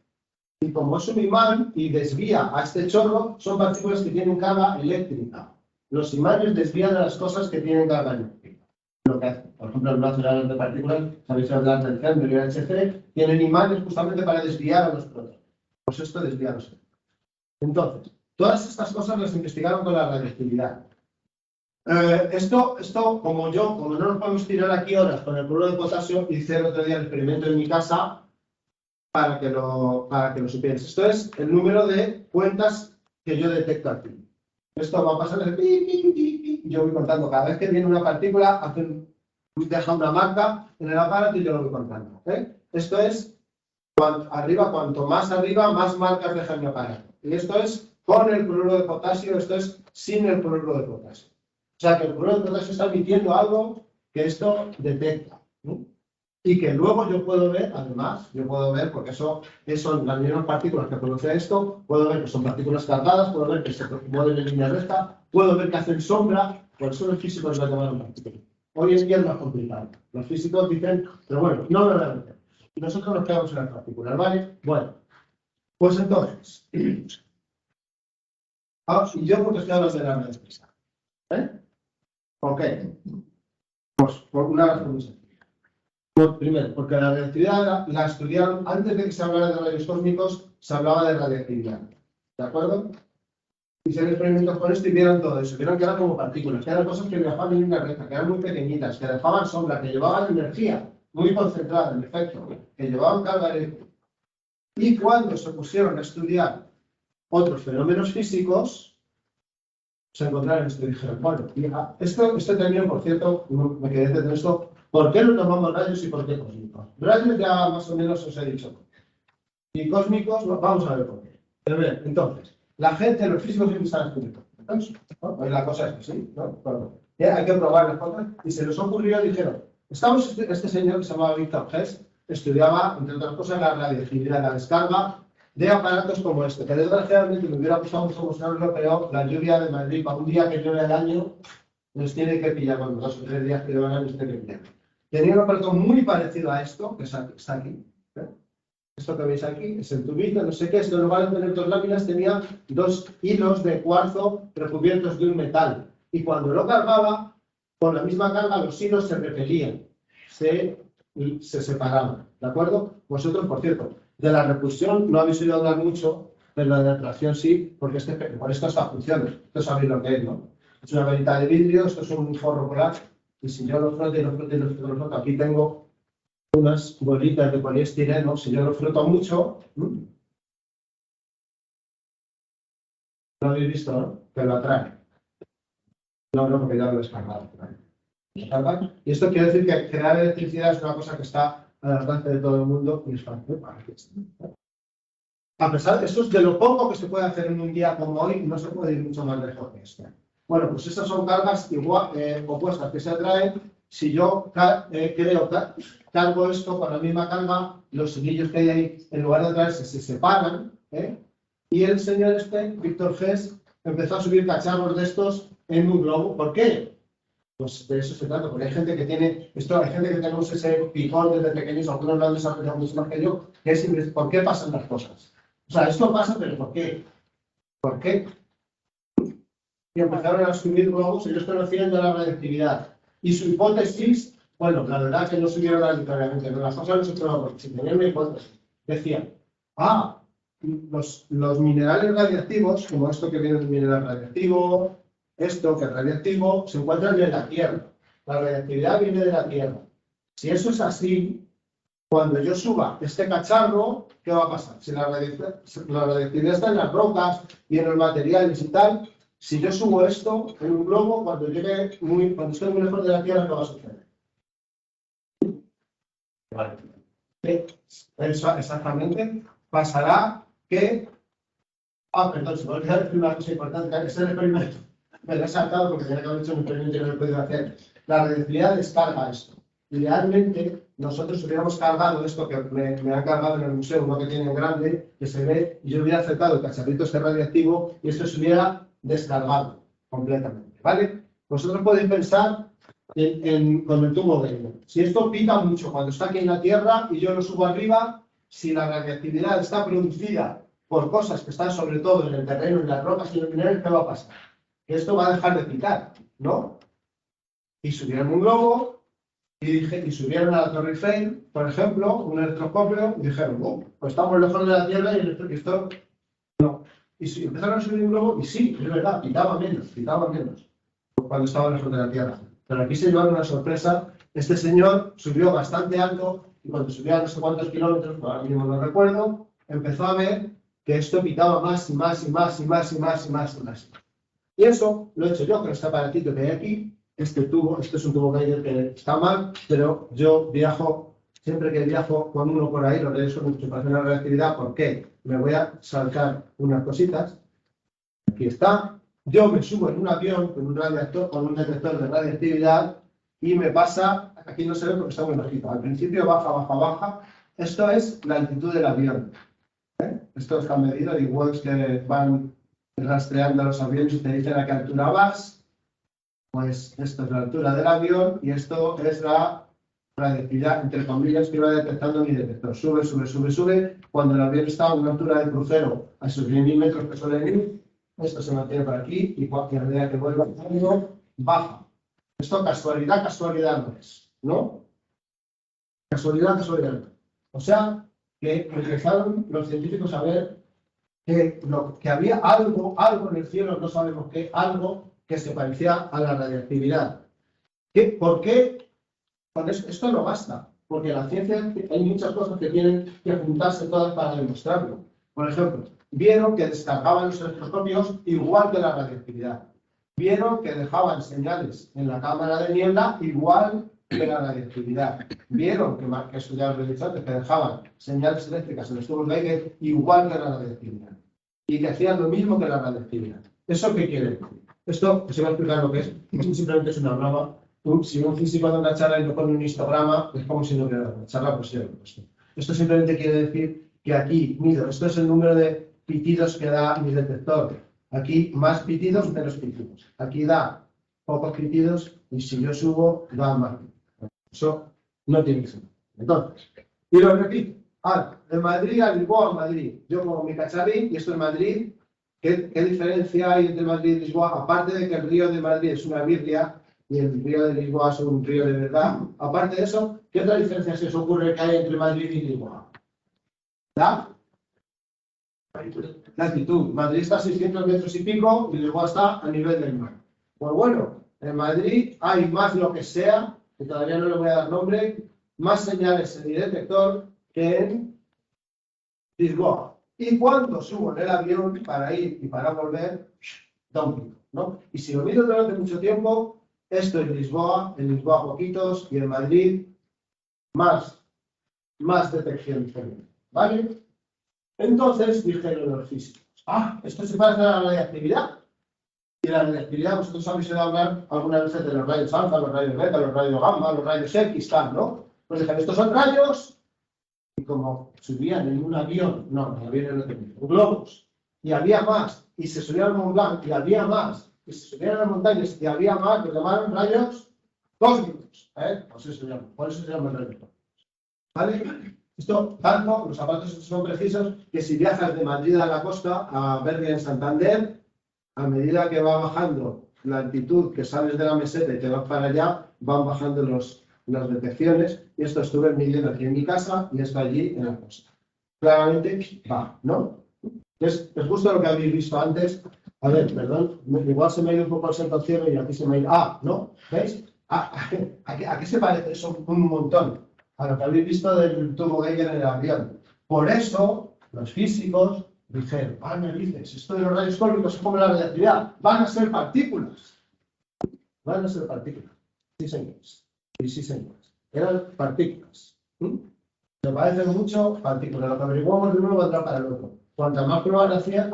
Y como es un imán y desvía a este chorro, son partículas que tienen carga eléctrica. Los imanes desvían a las cosas que tienen carga eléctrica. Lo que hacen, por ejemplo, los materiales de partículas, sabéis hablar del CERN, del IHC, tienen imanes justamente para desviar a los protones. Pues esto desvía a los electrones. Entonces, todas estas cosas las investigaron con la radioactividad. Esto, como no nos podemos tirar aquí horas con el cloruro de potasio, hice el otro día el experimento en mi casa para que lo supieras. Esto es el número de cuentas que yo detecto aquí. Esto va a pasar de pi, pi, pi, pi, y yo voy contando. Cada vez que viene una partícula, deja una marca en el aparato y yo lo voy contando. Esto es, cuanto más arriba, más marcas deja en mi aparato. Y esto es con el cloruro de potasio, esto es sin el cloruro de potasio. O sea que el cloruro de potasio está emitiendo algo que esto detecta, ¿no? Y que luego yo puedo ver, además, porque son las mismas partículas que producen esto, puedo ver que son partículas cargadas, puedo ver que se mueven en línea recta, puedo ver que hacen sombra, por eso los físicos lo llaman partículas. Hoy en día es más complicado. Los físicos dicen, pero bueno, no lo realmente. Y nosotros nos quedamos en las partículas, ¿vale? Bueno, pues entonces, y yo porque estoy hablando de la radioactividad. ¿Ok? Pues por una razón muy sencilla. Primero, porque la radioactividad la estudiaron antes de que se hablara de rayos cósmicos, se hablaba de radioactividad. ¿De acuerdo? Hicieron experimentos con esto y vieron todo eso. Vieron que eran como partículas, que eran cosas que viajaban en línea recta, que eran muy pequeñitas, que dejaban sombra, que llevaban energía muy concentrada, en efecto, que llevaban carga eléctrica. Y cuando se pusieron a estudiar otros fenómenos físicos, se encontraron esto y dijeron, bueno, esto término, por cierto, me quedé de esto, ¿Por qué no tomamos rayos y por qué cósmicos? Rayos ya más o menos os he dicho. Y cósmicos, vamos a ver por qué. Pero bien, entonces, la gente, los físicos siempre están descubriendo. ¿No? Pues la cosa es que sí, ¿no? Bueno, hay que probar las cosas. Y se les ocurrió, dijeron, este señor que se llamaba Victor Hess, estudiaba, entre otras cosas, la radiactividad, la descarga de aparatos como este, que desgraciadamente me hubiera gustado mucho mostrarlo, pero la lluvia de Madrid, para un día que llueve al año, nos tiene que pillar, bueno, 2 o 3 días que llueve al año, nos tiene que pillar. Tenía un aparato muy parecido a esto, que está aquí. Esto que veis aquí es el tubito, no sé qué, esto en lugar de tener 2 láminas tenía 2 hilos de cuarzo recubiertos de un metal. Y cuando lo cargaba, con la misma carga los hilos se repelían, se separaban. ¿De acuerdo? Vosotros, por cierto, de la repulsión no habéis oído hablar mucho, pero de la atracción sí, porque por esto está funcionando. Esto sabéis lo que es, ¿no? Es una varita de vidrio, esto es un forro polar, y si yo lo froto y lo froto y lo froto, aquí tengo unas bolitas de poliestireno, si yo lo froto mucho, ¿no habéis visto, no? Que lo atrae. No, porque ya lo he descargado. Y esto quiere decir que crear electricidad es una cosa que está al alcance de todo el mundo y es fácil para que a pesar de eso, es de lo poco que se puede hacer en un día como hoy, no se puede ir mucho más lejos de esto. Bueno, pues estas son cargas opuestas que se atraen. Si yo cargo esto con la misma carga, los hilillos que hay ahí, en lugar de atraerse, se separan. Y el señor Victor Hess, empezó a subir cacharros de estos en un globo. ¿Por qué? Pues de eso se trata, porque hay gente que tiene esto, hay gente que tenemos ese picón desde pequeños, algunos lo han desarrollado mucho más que yo, que es ¿por qué pasan las cosas? O sea, esto pasa, pero ¿por qué? ¿Por qué? Y empezaron a subir globos, ellos conocían ya la radiactividad. Y su hipótesis, bueno, la verdad que no subieron aleatoriamente, pero las cosas no se probaron, porque si tenían una hipótesis, decían, los minerales radiactivos, como esto que viene del mineral radiactivo, esto que es radiactivo, se encuentran en la Tierra. La radiactividad viene de la Tierra. Si eso es así, cuando yo suba este cacharro, ¿qué va a pasar? Si la radiactividad está en las rocas y en los materiales y tal, si yo subo esto en un globo, cuando esté muy lejos de la Tierra, ¿qué va a suceder? Vale. Exactamente. Pasará que... perdón, se me olvidó decir una cosa importante. Ese es el experimento. Me lo he saltado porque tenía que haber hecho un experimento y no lo he podido hacer. La radiactividad descarga esto. Idealmente, nosotros hubiéramos cargado esto que me han cargado en el museo, uno que tiene grande, que se ve, y yo hubiera acercado el cacharrito este radiactivo y esto se hubiera descargado completamente, ¿vale? Vosotros podéis pensar con el tubo de si esto pica mucho cuando está aquí en la Tierra y yo lo subo arriba, si la radiactividad está producida por cosas que están sobre todo en el terreno, en las rocas y en los minerales, ¿qué va a pasar? Que esto va a dejar de picar, ¿no? Y subieron un globo y subieron a la Torre Eiffel, por ejemplo, un electroscopio, y dijeron, pues estamos lejos de la Tierra y esto no. Y empezaron a subir un globo y sí, es verdad, pitaba menos, cuando estaba lejos de la Tierra. Pero aquí se llevaron una sorpresa. Este señor subió bastante alto y cuando subió a no sé cuántos kilómetros, ahora mismo no recuerdo, empezó a ver que esto pitaba más y más y más y más y más y más y más. Y eso lo he hecho yo con este aparatito que hay aquí. Este es un tubo Geiger que está mal, pero yo viajo, siempre que viajo con uno por ahí, lo realizo mucho para hacer la reactividad. ¿Por qué? Me voy a saltar unas cositas. Aquí está. Yo me subo en un avión con un detector de radiactividad y me pasa, aquí no se ve porque está muy bajito. Al principio baja. Esto es la altitud del avión. Esto está medido, igual que van rastreando los aviones y te dicen a qué altura vas. Pues esto es la altura del avión y esto es la radiactividad, entre comillas, que va detectando mi detector. Sube. Cuando el avión está a una altura de crucero, a esos 10.000 metros que suelen ir, esto se mantiene por aquí y cualquier medida que vuelva baja. Esto casualidad no es, ¿no? Casualidad no es. O sea, que empezaron los científicos a ver que había algo en el cielo, no sabemos qué, algo que se parecía a la radiactividad. ¿Por qué? Esto no basta, porque en la ciencia hay muchas cosas que tienen que juntarse todas para demostrarlo. Por ejemplo, vieron que descargaban los electroscopios igual que la radiactividad. Vieron que dejaban señales en la cámara de niebla igual de la radiactividad. Vieron que eso ya lo he dicho antes, que dejaban señales eléctricas en los tubos Geiger igual que la radiactividad. Y que hacían lo mismo que la radiactividad. ¿Eso qué quiere decir? Esto, que se va a explicar lo que es, simplemente es una broma. Si un físico da una charla y no pone un histograma, es como si no hubiera dado una charla, pues sí lo he puesto. Esto simplemente quiere decir que aquí, mido, esto es el número de pitidos que da mi detector. Aquí más pitidos, menos pitidos. Aquí da pocos pitidos y si yo subo, da más. Eso no tiene sentido. Entonces, y lo repito. De Madrid a Lisboa a Madrid. Yo pongo mi cacharrín y esto es Madrid. ¿Qué diferencia hay entre Madrid y Lisboa? Aparte de que el río de Madrid es una birria y el río de Lisboa es un río de verdad. Aparte de eso, ¿qué otra diferencia se os ocurre que hay entre Madrid y Lisboa? ¿La? La altitud. Madrid está a 600 metros y pico y Lisboa está a nivel del mar. Pues bueno, en Madrid hay más lo que sea, que todavía no le voy a dar nombre, más señales en mi detector que en Lisboa. Y cuando subo en el avión para ir y para volver, da un pico, ¿no? Y si lo mido durante mucho tiempo, esto en Lisboa poquitos y en Madrid más detección, ¿vale? Entonces dijeron los físicos, esto se parece a la radiactividad. Y la radiactividad, vosotros habéis oído hablar algunas veces de los rayos alfa, los rayos beta, los rayos gamma, los rayos X, tal, ¿no? Pues dijeron, estos son rayos. Y como subían en un avión, no, en aviones no tenían, globos, y había más, y se subían al Mont Blanc, y había más, y se subían a las montañas, y había más, los llamaron rayos cósmicos, por eso se llaman rayos cósmicos. ¿Vale? Esto, tanto, los aparatos son precisos, que si viajas de Madrid a la costa, a Bergen, Santander, a medida que va bajando la altitud, que sales de la meseta y te vas para allá, van bajando las detecciones, y esto estuve midiendo aquí en mi casa y está allí en la costa. Claramente va, ¿no? Es justo lo que habéis visto antes. A ver, perdón, igual se me ha ido un poco el santo al cielo y aquí se me ha ido. ¿No? ¿Veis? ¿A qué se parece eso un montón? A lo que habéis visto del tubo Geiger en el avión. Por eso, los físicos dijeron, narices, esto de los rayos cósmicos es como la relatividad, van a ser partículas. Van a ser partículas. Sí, señores. Sí, señores. Eran partículas. Me parece mucho partículas. Lo que averiguamos de uno valdrá para el otro. Cuantas más pruebas hacían,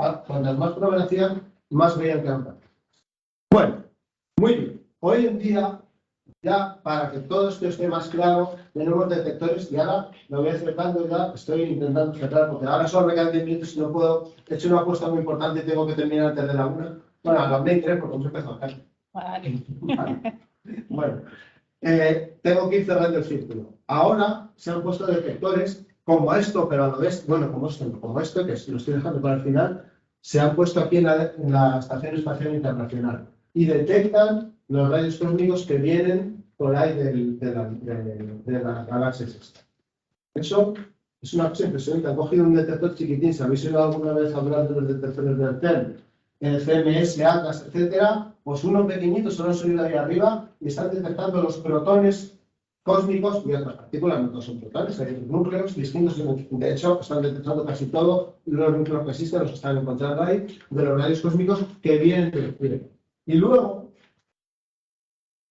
más veían que eran partículas. Bueno, muy bien. Hoy en día, ya para que todo esto esté más claro, tenemos detectores y ahora lo voy acercando, ya estoy intentando cerrar, porque ahora solo me quedan 10 minutos y no puedo. He hecho una apuesta muy importante y tengo que terminar antes de la 1. Bueno, a las 20, porque hemos empezado acá. Vale. Bueno. Tengo que ir cerrando el círculo. Ahora se han puesto detectores como esto, pero a lo vez, bueno, como esto, que lo estoy dejando para el final, se han puesto aquí en la Estación Espacial Internacional y detectan los rayos cósmicos que vienen por ahí de las galaxias. Eso es una cosa impresionante. Han cogido un detector chiquitín. Si habéis oído alguna vez hablar de los detectores del CERN, el CMS, ATLAS, etcétera, pues unos pequeñitos se lo han subido ahí arriba y están detectando los protones cósmicos y otras partículas, no todos son protones, hay núcleos distintos. De hecho, están detectando casi todos los núcleos que existen, los están encontrando ahí, de los rayos cósmicos que vienen del cielo. Y luego,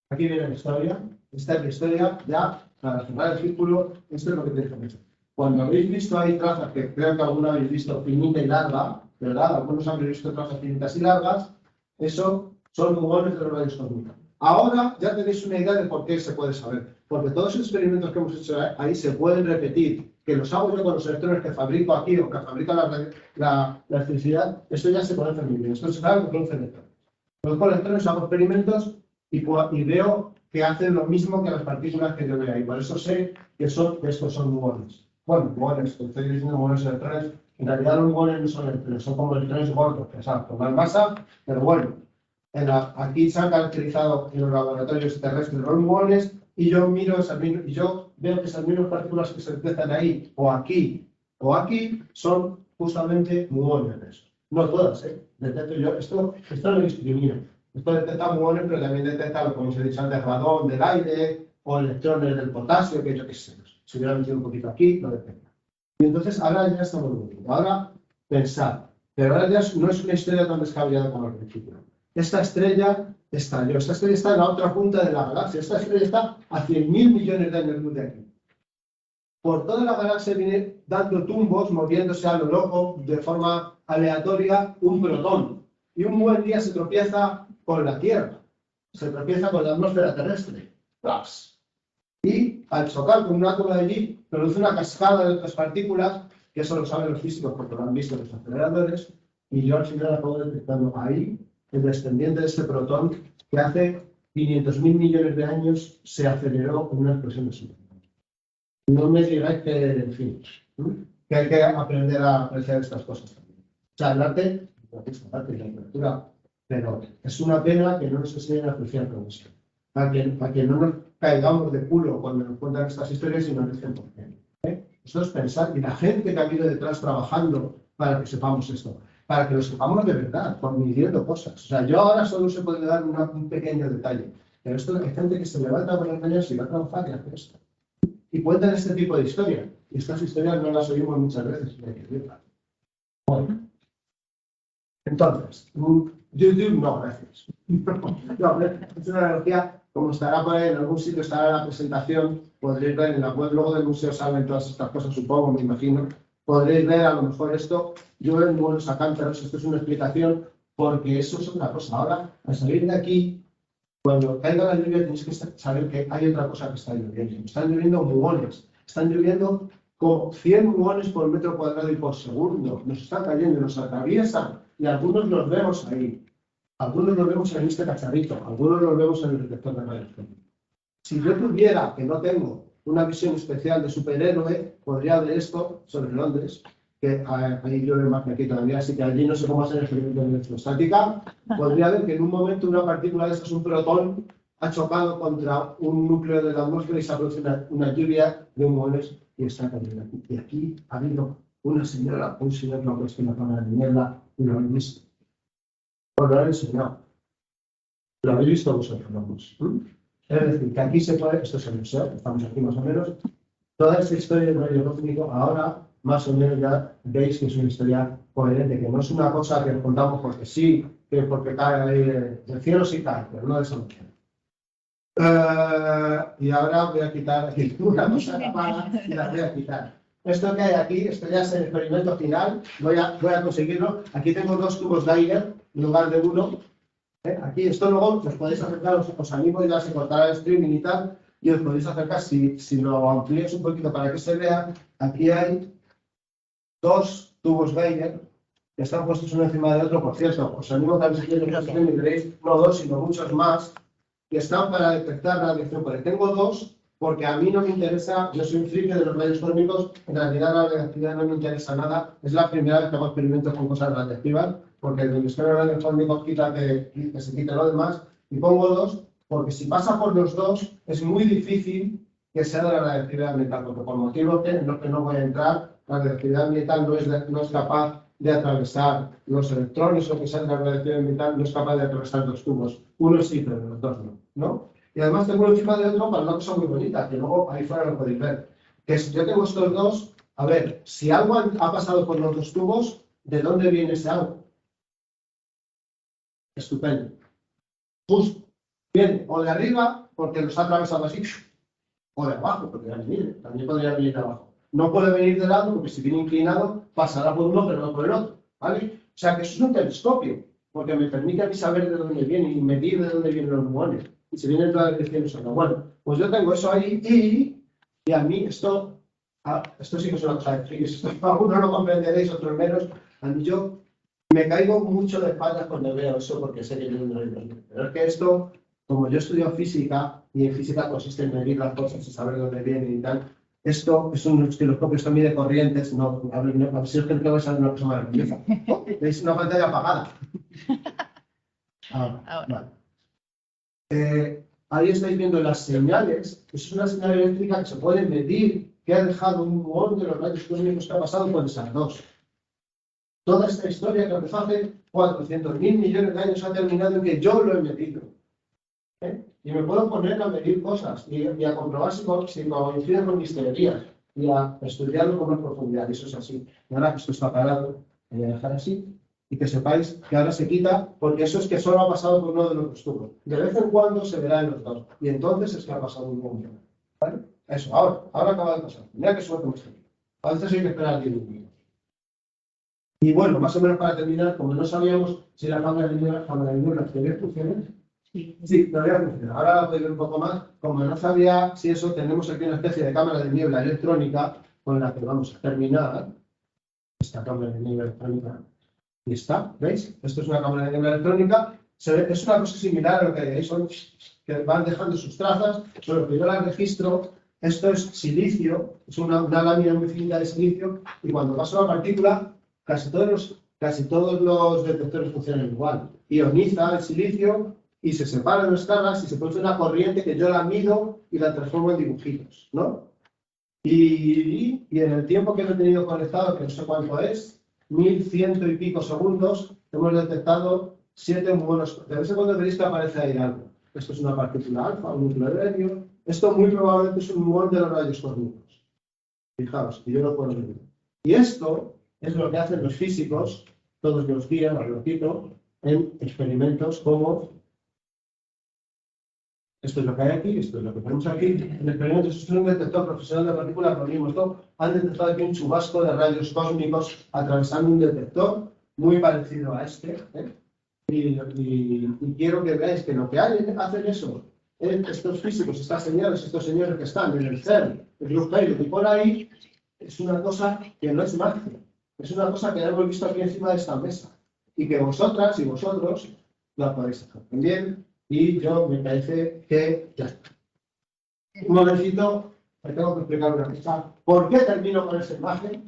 aquí viene la historia. Esta es la historia, ya para cerrar el círculo. Esto es lo que tenéis que hacer. Cuando habéis visto ahí trazas, que creo que alguna habéis visto finita y larga, ¿verdad? Algunos habéis visto trazas finitas y largas, eso son muones de los rayos cósmicos. Ahora ya tenéis una idea de por qué se puede saber. Porque todos los experimentos que hemos hecho ahí se pueden repetir. Que los hago yo con los electrones que fabrico aquí o que fabrica la electricidad, esto ya se conoce muy bien. Esto se sabe porque produce electrones. Los electrones hago experimentos y veo que hacen lo mismo que las partículas que yo veo ahí. Por eso sé que estos son muones. Bueno, muones, estoy diciendo muones electrones. En realidad los muones no son electrones, son como electrones gordos, exacto, más masa, pero bueno. Aquí se han caracterizado en los laboratorios terrestres los muones y yo miro y yo veo que esas mismas partículas que se detectan ahí o aquí son justamente muones. No todas, detecto yo. Esto lo discrimino. Esto detecta muones, pero también detecta, como os he dicho antes, radón del aire o electrones del potasio, que yo qué sé. Si hubiera metido un poquito aquí, lo detecta. Y entonces ahora ya estamos muy bien. Ahora pensar. Pero ahora ya no es una historia tan descabellada como al principio. esta estrella estalló. Esta estrella está en la otra punta de la galaxia. Esta estrella está a 100.000 millones de años luz de aquí. Por toda la galaxia viene dando tumbos, moviéndose a lo loco, de forma aleatoria, un protón. Y un buen día se tropieza con la Tierra. Se tropieza con la atmósfera terrestre. ¡Plas! Y al chocar con un átomo de allí, produce una cascada de otras partículas, que eso lo saben los físicos porque lo han visto en los aceleradores, y yo al final acabo detectando ahí el descendiente de este protón que hace 500.000 millones de años se aceleró con una explosión de supernova. No me digáis que, en fin, que hay que aprender a apreciar estas cosas también. O sea, el arte, la literatura, pero es una pena que no nos enseñen a apreciar todo esto. Para que no nos caigamos de culo cuando nos cuentan estas historias y nos dicen por qué. Esto es pensar, y la gente que ha habido detrás trabajando para que sepamos esto, para que lo sepamos de verdad, por midiendo cosas. O sea, yo ahora solo se puede dar un pequeño detalle, pero esto hay gente que se levanta por las mañanas y va a trabajar y hace esto. Y cuentan este tipo de historias. Y estas historias no las oímos muchas veces. Bueno. Entonces, YouTube no, gracias. No, es una analogía, como estará por ahí, en algún sitio estará la presentación, podréis ver en la web, luego del museo salen todas estas cosas, supongo, me imagino. Podréis ver a lo mejor esto, llueven buenos a cántaros, esto es una explicación, porque eso es otra cosa. Ahora, al salir de aquí, cuando caiga la lluvia tenéis que saber que hay otra cosa que está lloviendo. Están lloviendo muones, están lloviendo como 100 muones por metro cuadrado y por segundo. Nos están cayendo, nos atraviesan y algunos los vemos ahí. Algunos los vemos en este cacharrito, algunos los vemos en el detector de rayos. Si yo tuviera, que no tengo, una visión especial de superhéroe, podría ver esto sobre Londres, que ahí llueve más que aquí todavía, así que allí no sé cómo hacer el experimento de electrostática. Podría ver que en un momento una partícula de estas, un protón, ha chocado contra un núcleo de la atmósfera y se ha producido una lluvia de muones y está cayendo aquí. Y aquí ha habido una señora, un señor que ha puesto en la cámara de niebla y lo habéis visto. Os lo han enseñado. Lo habéis visto vosotros, vamos. Es decir, que aquí se puede, esto es el museo, estamos aquí más o menos, toda esta historia del rayo cósmico, ahora más o menos ya veis que es una historia coherente, que no es una cosa que contamos porque sí, que porque cae ahí del cielo sí cae, pero no de esa manera. Y ahora voy a quitar aquí una cosa tapada y la voy a quitar. Esto que hay aquí, esto ya es el experimento final, voy a conseguirlo. Aquí tengo dos tubos Geiger en lugar de uno. Aquí, esto luego os podéis acercar, os animo ya se cortará el streaming y tal, y os podéis acercar, si lo amplíes un poquito para que se vea, aquí hay dos tubos Geiger que están puestos uno encima del otro, por cierto, os animo a que si queréis y veréis no dos, sino muchos más, que están para detectar radiación, porque tengo dos, porque a mí no me interesa, yo soy un friki de los rayos cósmicos, en realidad la radioactividad no me interesa nada, es la primera vez que hago experimentos con cosas radiactivas, porque el hemisferio radiofónico quita que se quite lo demás, y pongo dos, porque si pasa por los dos, es muy difícil que sea de la radioactividad ambiental, porque por motivos que no voy a entrar, la radioactividad ambiental no es capaz de atravesar los electrones o que sea de la radioactividad ambiental, no es capaz de atravesar los tubos. Uno sí, pero los dos no. Y además tengo uno encima de otro para una cosa muy bonita, que luego ahí fuera lo podéis ver. Que si yo tengo estos dos, a ver, si algo ha pasado por los dos tubos, ¿de dónde viene ese algo? Estupendo. Justo. Bien, o de arriba, porque los ha atravesado así, o de abajo, porque también podría venir de abajo. No puede venir de lado, porque si viene inclinado, pasará por uno, pero no por el otro. ¿Vale? O sea que eso es un telescopio, porque me permite a mí saber de dónde viene y medir de dónde vienen los muones. Y si vienen de la dirección, no. Bueno, pues yo tengo eso ahí y a mí esto sí que es una cosa de frikis. Algunos lo comprenderéis, otros menos. A mí yo me caigo mucho de espaldas cuando veo eso porque sé que yo no lo entiendo. Pero es que esto, como yo estudio física, y en física consiste en medir las cosas y saber de dónde vienen y tal, esto es un osciloscopio, esto mide corrientes, a ver si os creo que vais a ver una cosa maravillosa. ¿Veis una pantalla apagada? Vale. Ahí estáis viendo las señales, eso es una señal eléctrica que se puede medir, que ha dejado un muón de los rayos cósmicos que ha pasado por esas dos. Toda esta historia que empezó hace 400.000 millones de años ha terminado en que yo lo he medido. Y me puedo poner a medir cosas y a comprobar si coinciden con mis teorías y a estudiarlo con más profundidad. Eso es así. Y ahora que esto está parado, voy a dejar así Y que sepáis que ahora se quita, porque eso es que solo ha pasado por uno de los tubos. De vez en cuando se verá en los dos. Y entonces es que ha pasado un momento. ¿Vale? Eso, ahora acaba de pasar. Mira qué suerte hemos tenido. A veces hay que esperar 10 minutos. Y bueno, más o menos para terminar, como no sabíamos si la cámara de niebla tenía funciones, sí, todavía funciona. Ahora voy a ver un poco más. Como no sabía si eso, tenemos aquí una especie de cámara de niebla electrónica con la que vamos a terminar. Esta cámara de niebla electrónica. Y está, ¿veis? Esto es una cámara de niebla electrónica. Es una cosa similar a lo que veis, son que van dejando sus trazas, solo que yo las registro. Esto es silicio, es una lámina muy finita de silicio, y cuando pasa una partícula, casi todos los detectores funcionan igual. Ioniza el silicio y se separan las cargas y se produce una corriente que yo la mido y la transformo en dibujitos, ¿no? Y en el tiempo que lo he tenido conectado, que no sé cuánto es, 1100 y pico segundos, hemos detectado 7 muonos. De vez en cuando veréis que aparece ahí algo. Esto es una partícula alfa, un núcleo de helio. Esto muy probablemente es un muón de los rayos cósmicos. Fijaos, y yo lo puedo ver. Y esto es lo que hacen los físicos todos los días, lo repito, en experimentos como... Esto es lo que hay aquí, esto es lo que tenemos aquí. En experimentos, esto es un detector profesional de partículas, lo mismo. Esto han detectado aquí un chubasco de rayos cósmicos atravesando un detector muy parecido a este. Y quiero que veáis que lo que hacen eso, estos físicos, estas señoras, estos señores que están en el CERN, el Club Halo y por ahí, es una cosa que no es magia. Es una cosa que hemos visto aquí encima de esta mesa. Y que vosotras y vosotros la podéis hacer también. Y yo me parece que ya está. Un momentito, me tengo que explicar una cosa. ¿Por qué termino con esa imagen?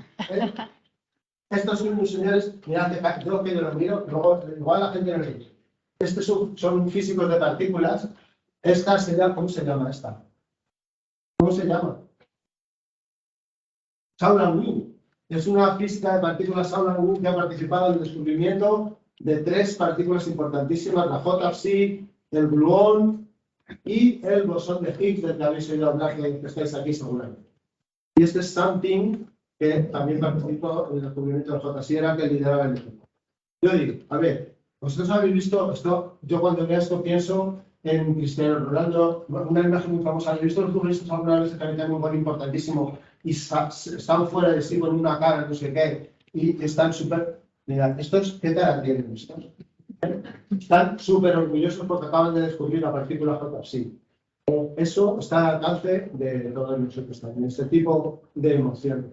Estos son unos señores, mirad, yo que yo los miro, luego igual la gente no lo ve. Estos son físicos de partículas. Esta sería, ¿cómo se llama esta? ¿Cómo se llama? Shaolan Wu. Es una física de partículas Shaolan Wu que ha participado en el descubrimiento de 3 partículas importantísimas, la JC, el gluón y el bosón de Higgs, del que habéis oído hablar, que estáis aquí seguramente. Y este es Something, que también participó en el descubrimiento del JC, era que lideraba el equipo. Yo digo, a ver, vosotros habéis visto esto, yo cuando veo esto pienso en Cristiano Ronaldo, una imagen muy famosa. ¿Habéis visto los futbolistas alguna vez que también un gol importantísimo y están fuera de sí con una cara, no sé qué, y están súper... Mirad, estos, ¿qué tal tienen estos? Están súper orgullosos porque acaban de descubrir la partícula JC. Eso está al alcance de todos nosotros también, este tipo de emoción.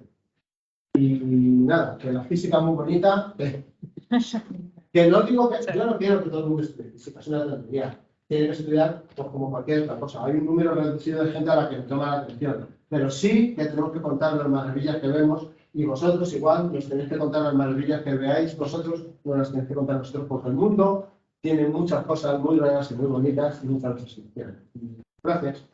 Y nada, que la física es muy bonita, que no digo que yo no quiero que todo el mundo estudie física, es una tontería. Tienen que estudiar pues, como cualquier otra cosa. Hay un número reducido de gente a la que le toma la atención, pero sí que tenemos que contar las maravillas que vemos y vosotros igual nos tenéis que contar las maravillas que veáis, vosotros nos las tenéis que contar nosotros, porque el mundo tiene muchas cosas muy raras y muy bonitas y muchas cosas. Gracias.